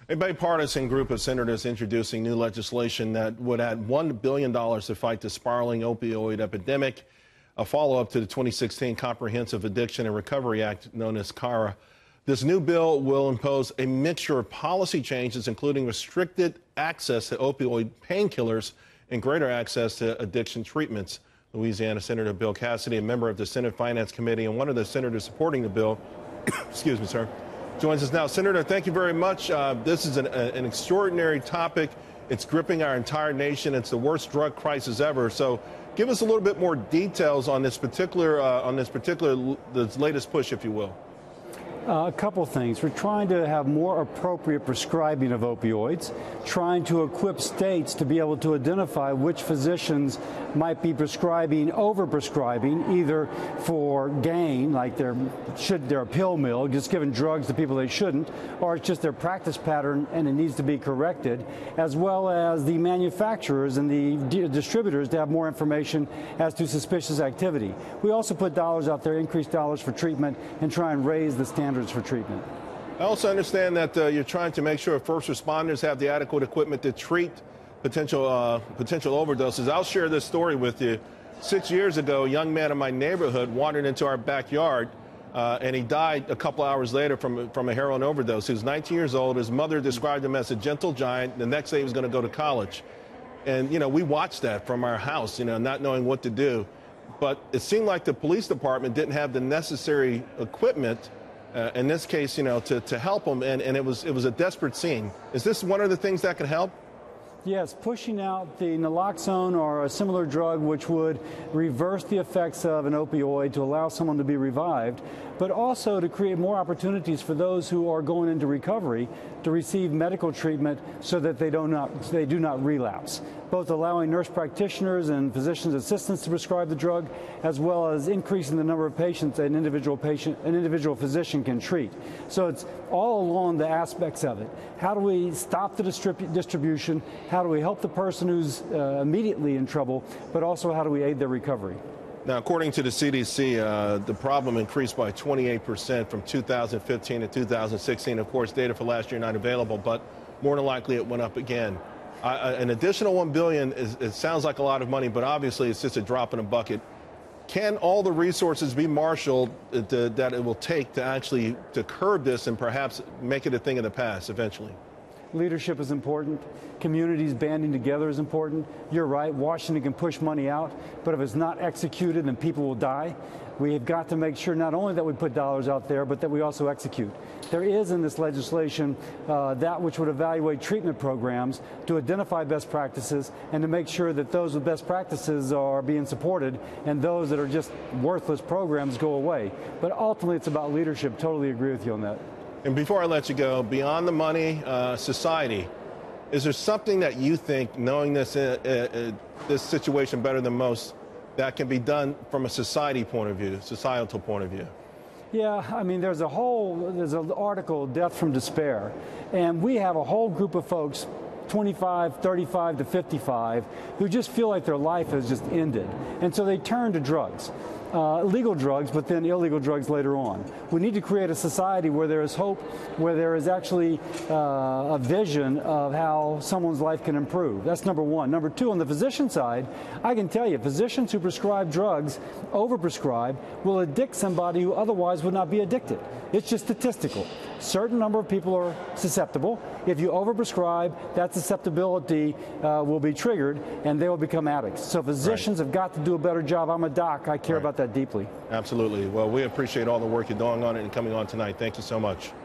A bipartisan group of senators introducing new legislation that would add $1 billion to fight the spiraling opioid epidemic, a follow-up to the 2016 Comprehensive Addiction and Recovery Act known as CARA. This new bill will impose a mixture of policy changes, including restricted access to opioid painkillers and greater access to addiction treatments. Louisiana Senator Bill Cassidy, a member of the Senate Finance Committee and one of the senators supporting the bill, excuse me, sir, joins us now. Senator, thank you very much. This is an extraordinary topic. It's gripping our entire nation. It's the worst drug crisis ever. So give us a little bit more details on this latest push, if you will. A couple things. We're trying to have more appropriate prescribing of opioids, trying to equip states to be able to identify which physicians might be prescribing, overprescribing, either for gain, like they're a pill mill, just giving drugs to people they shouldn't, or it's just their practice pattern and it needs to be corrected, as well as the manufacturers and the distributors to have more information as to suspicious activity. We also put dollars out there, increase dollars for treatment, and try and raise the standards for treatment. I also understand that you're trying to make sure first responders have the adequate equipment to treat potential overdoses. I'll share this story with you. 6 years ago, a young man in my neighborhood wandered into our backyard and he died a couple hours later from a heroin overdose. He was 19 years old. His mother described him as a gentle giant. The next day he was going to go to college. And, we watched that from our house, not knowing what to do. But it seemed like the police department didn't have the necessary equipment in this case, to help them, and it was a desperate scene. Is this one of the things that could help? Yes, pushing out the naloxone or a similar drug which would reverse the effects of an opioid to allow someone to be revived, but also to create more opportunities for those who are going into recovery to receive medical treatment so that they do not relapse. Both allowing nurse practitioners and physicians' assistants to prescribe the drug, as well as increasing the number of patients an individual physician can treat. So it's all along the aspects of it. How do we stop the distribution? How do we help the person who's immediately in trouble, but also how do we aid their recovery? Now, according to the CDC, the problem increased by 28% from 2015 to 2016. Of course, data for last year not available, but more than likely it went up again. An additional $1 billion, it sounds like a lot of money, but obviously it's just a drop in a bucket. Can all the resources be marshaled that it will take to curb this and perhaps make it a thing of the past eventually? Leadership is important. Communities banding together is important. You're right, Washington can push money out, but if it's not executed, then people will die. We have got to make sure not only that we put dollars out there, but that we also execute. There is in this legislation that which would evaluate treatment programs to identify best practices and to make sure that those with best practices are being supported and those that are just worthless programs go away. But ultimately, it's about leadership. Totally agree with you on that. And before I let you go, beyond the money, society, is there something that you think, knowing this situation better than most, that can be done from a societal point of view? Yeah, I mean, there's an article, Death from Despair, and we have a whole group of folks, 25, 35 to 55, who just feel like their life has just ended. And so they turn to drugs. Legal drugs, but then illegal drugs later on. We need to create a society where there is hope, where there is actually a vision of how someone's life can improve. That's number one. Number two, on the physician side, I can tell you, physicians who prescribe drugs, overprescribe, will addict somebody who otherwise would not be addicted. It's just statistical. Certain number of people are susceptible. If you overprescribe, that susceptibility will be triggered, and they will become addicts. So physicians have got to do a better job. I'm a doc. I care about that deeply. Absolutely. Well, we appreciate all the work you're doing on it and coming on tonight. Thank you so much.